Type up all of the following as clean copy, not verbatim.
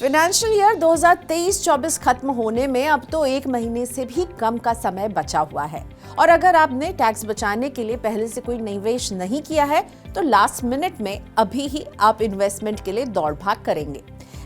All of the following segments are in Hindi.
फाइनेंशियल ईयर 2023-24 खत्म होने में अब तो 1 महीने से भी कम का समय बचा हुआ है और अगर आपने टैक्स बचाने के लिए पहले से कोई निवेश नहीं किया है तो लास्ट मिनट में अभी ही आप इन्वेस्टमेंट के लिए दौड़ भाग करेंगे।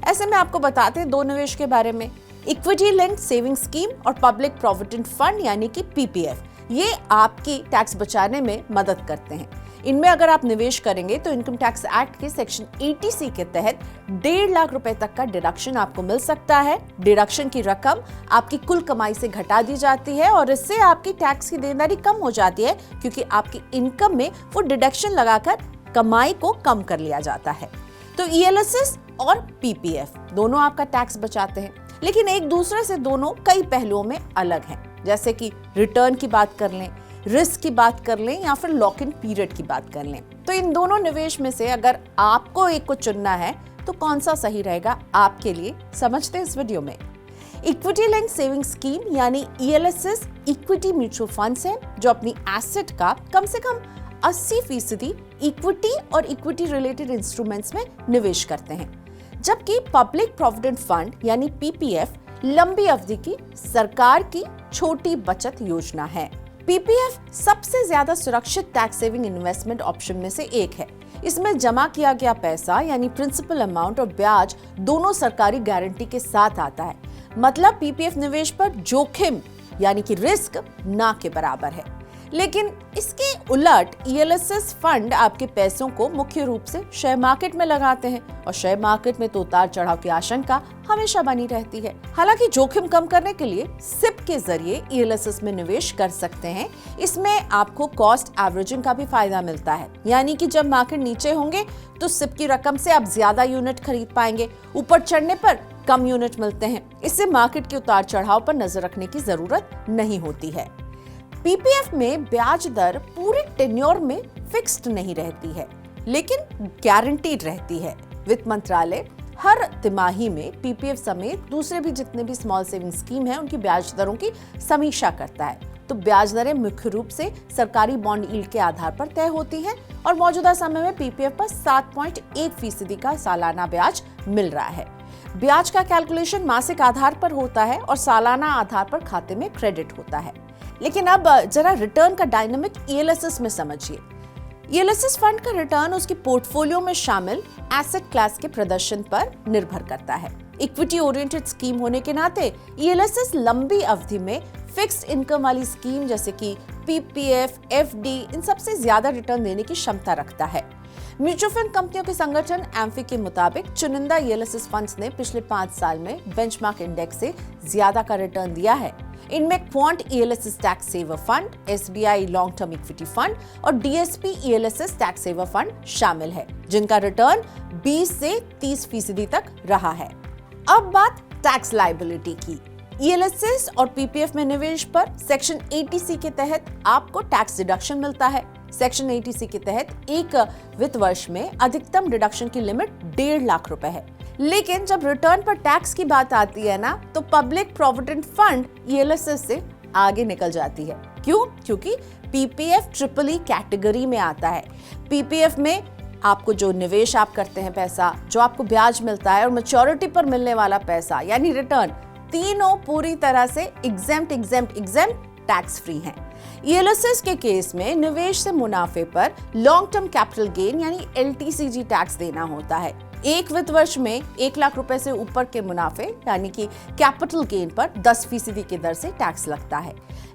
ऐसे में आपको बताते हैं दो निवेश के बारे में, इक्विटी लिंक्ड सेविंग स्कीम और पब्लिक प्रोविडेंट फंड यानी कि पीपीएफ। ये आपकी टैक्स बचाने में मदद करते हैं। इनमें अगर आप निवेश करेंगे तो इनकम टैक्स एक्ट के सेक्शन 80C के तहत 1.5 लाख रुपए तक का डिडक्शन आपको मिल सकता है। डिडक्शन की रकम आपकी कुल कमाई से घटा दी जाती है और इससे आपकी टैक्स की देनदारी कम हो जाती है क्योंकि आपकी इनकम में वो डिडक्शन लगाकर कमाई को कम कर लिया जाता है। तो ईएलएसएस और पीपीएफ दोनों आपका टैक्स बचाते हैं, लेकिन एक दूसरे से दोनों कई पहलुओं में अलग हैं। जैसे कि रिटर्न की बात कर लें, रिस्क की बात कर लें या फिर लॉक इन पीरियड की बात कर लें, तो इन दोनों निवेश में से अगर आपको एक को चुनना है तो कौन सा सही रहेगा आपके लिए, समझते हैं इस वीडियो में। इक्विटी लिंक्ड सेविंग स्कीम यानी ईएलएसएस इक्विटी म्यूचुअल फंड्स है जो अपनी एसेट का कम से कम 80% इक्विटी और इक्विटी रिलेटेड इंस्ट्रूमेंट्स में निवेश करते हैं, जबकि पब्लिक प्रोविडेंट फंड यानी पीपीएफ लंबी अवधि की सरकार की छोटी बचत योजना है। पीपीएफ सबसे ज्यादा सुरक्षित टैक्स सेविंग इन्वेस्टमेंट ऑप्शन में से एक है। इसमें जमा किया गया पैसा यानी प्रिंसिपल अमाउंट और ब्याज दोनों सरकारी गारंटी के साथ आता है। मतलब पीपीएफ निवेश पर जोखिम यानी कि रिस्क ना के बराबर है। लेकिन इसके उलट ईएलएसएस फंड आपके पैसों को मुख्य रूप से शेयर मार्केट में लगाते हैं और शेयर मार्केट में तो उतार चढ़ाव की आशंका हमेशा बनी रहती है। हालांकि जोखिम कम करने के लिए सिप के जरिए ईएलएसएस में निवेश कर सकते हैं। इसमें आपको कॉस्ट एवरेजिंग का भी फायदा मिलता है, यानी कि जब मार्केट नीचे होंगे तो सिप की रकम से आप ज्यादा यूनिट खरीद पाएंगे, ऊपर चढ़ने पर कम यूनिट मिलते हैं। इससे मार्केट के उतार चढ़ाव पर नजर रखने की जरूरत नहीं होती है। पीपीएफ में ब्याज दर पूरे टेन्योर में फिक्स्ड नहीं रहती है, लेकिन गारंटीड रहती है। वित्त मंत्रालय हर तिमाही में पीपीएफ समेत दूसरे भी जितने भी स्मॉल सेविंग स्कीम हैं उनकी ब्याज दरों की समीक्षा करता है। तो ब्याज दरें मुख्य रूप से सरकारी बॉन्ड यील्ड के आधार पर तय होती हैं और मौजूदा समय में पीपीएफ पर 7.1% का सालाना ब्याज मिल रहा है। ब्याज का कैलकुलेशन मासिक आधार पर होता है और सालाना आधार पर खाते में क्रेडिट होता है। लेकिन अब जरा रिटर्न का डायनामिक ईएलएसएस में समझिए। ईएलएसएस फंड का रिटर्न उसकी पोर्टफोलियो में शामिल एसेट क्लास के प्रदर्शन पर निर्भर करता है। इक्विटी ओरिएंटेड स्कीम होने के नाते ईएलएसएस लंबी अवधि में फिक्स्ड इनकम वाली स्कीम जैसे कि पीपीएफ, एफडी इन सबसे ज्यादा रिटर्न देने की क्षमता रखता है। म्यूचुअल फंड कंपनियों के संगठन एम्फी के मुताबिक चुनिंदा ईएलएसएस फंड्स ने पिछले 5 साल में बेंचमार्क इंडेक्स से ज्यादा का रिटर्न दिया है। इनमें Quant ELSS tax saver fund, SBI long term equity fund और DSP ELSS tax saver fund शामिल है, जिनका रिटर्न 20 से 30% तक रहा है। अब बात टैक्स लायबिलिटी की। ईएलएसएस और पीपीएफ में निवेश पर सेक्शन 80C के तहत आपको टैक्स डिडक्शन मिलता है। सेक्शन 80C के तहत एक वित्त वर्ष में अधिकतम डिडक्शन की लिमिट 1.5 लाख रुपए है। लेकिन जब रिटर्न पर टैक्स की बात आती है ना, तो पब्लिक प्रोविडेंट फंड ईएलएसएस से आगे निकल जाती है। क्यों? क्योंकि पीपीएफ ट्रिपल ई कैटेगरी में आता है। पीपीएफ में आपको जो निवेश आप करते हैं, पैसा जो आपको ब्याज मिलता है और मैच्योरिटी पर मिलने वाला पैसा यानी रिटर्न, तीनों पूरी तरह से एग्जेम्प्ट टैक्स फ्री हैं। ईएलएसएस के केस में निवेश से मुनाफे पर लॉन्ग टर्म कैपिटल गेन यानी एलटीसीजी टैक्स देना होता है। एक वित्त वर्ष में 1 लाख रुपए से ऊपर के मुनाफे यानी कि कैपिटल गेन पर 10% की दर से टैक्स लगता है।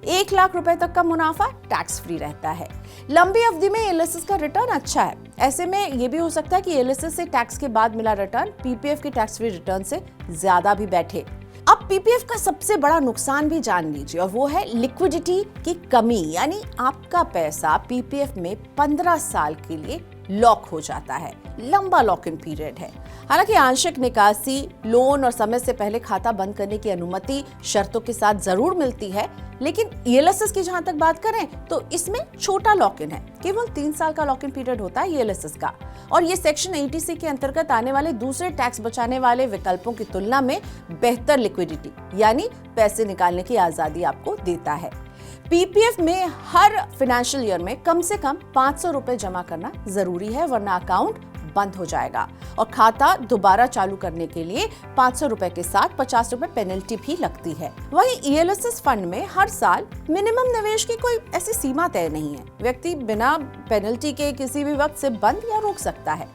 1 लाख रुपए तक का मुनाफा टैक्स फ्री रहता है। लंबी अवधि में ईएलएसएस का रिटर्न अच्छा है। ऐसे में ये भी हो सकता है कि ईएलएसएस से टैक्स के बाद मिला रिटर्न पीपीएफ के टैक्स फ्री रिटर्न से ज्यादा भी बैठे। अब पीपीएफ का सबसे बड़ा नुकसान भी जान लीजिए और वो है लिक्विडिटी की कमी, यानी आपका पैसा पीपीएफ में 15 साल के लिए लॉक हो जाता है। लंबा लॉक इन पीरियड है। हालांकि आंशिक निकासी, लोन और समय से पहले खाता बंद करने की अनुमति शर्तों के साथ जरूर मिलती है, लेकिन ईएलएसएस की जहां तक बात करें तो इसमें छोटा लॉक इन है। केवल 3 साल का लॉक इन पीरियड होता है ईएलएसएस का और ये सेक्शन 80C के अंतर्गत आने वाले दूसरे टैक्स बचाने वाले विकल्पों की तुलना में बेहतर लिक्विडिटी यानी पैसे निकालने की आजादी आपको देता है। पीपीएफ में हर फाइनेंशियल ईयर में कम से कम 500 रुपए जमा करना जरूरी है, वरना अकाउंट बंद हो जाएगा और खाता दोबारा चालू करने के लिए 500 रुपए के साथ 50 रुपए पेनल्टी भी लगती है। वहीं ईएलएसएस फंड में हर साल मिनिमम निवेश की कोई ऐसी सीमा तय नहीं है। व्यक्ति बिना पेनल्टी के किसी भी वक्त से बंद या रोक सकता है।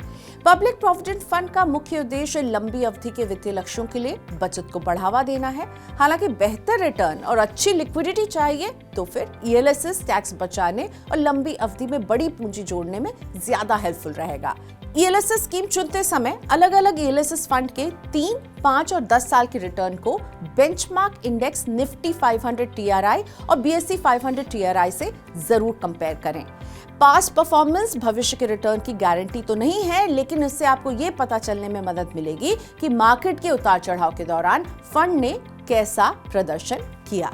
पब्लिक प्रोविडेंट फंड का मुख्य उद्देश्य लंबी अवधि के वित्तीय लक्ष्यों के लिए बचत को बढ़ावा देना है। हालांकि बेहतर रिटर्न और अच्छी लिक्विडिटी चाहिए तो फिर ईएलएसएस टैक्स बचाने और लंबी अवधि में बड़ी पूंजी जोड़ने में ज्यादा हेल्पफुल रहेगा। ईएलएसएस स्कीम चुनते समय अलग अलग ईएलएसएस फंड के 3, 5 और 10 साल के रिटर्न को बेंचमार्क इंडेक्स निफ्टी 500 टीआरआई और बीएसई 500 टीआरआई से जरूर कंपेयर करें। पास्ट परफॉर्मेंस भविष्य के रिटर्न की गारंटी तो नहीं है, लेकिन इससे आपको ये पता चलने में मदद मिलेगी कि मार्केट के उतार चढ़ाव के दौरान फंड ने कैसा प्रदर्शन किया।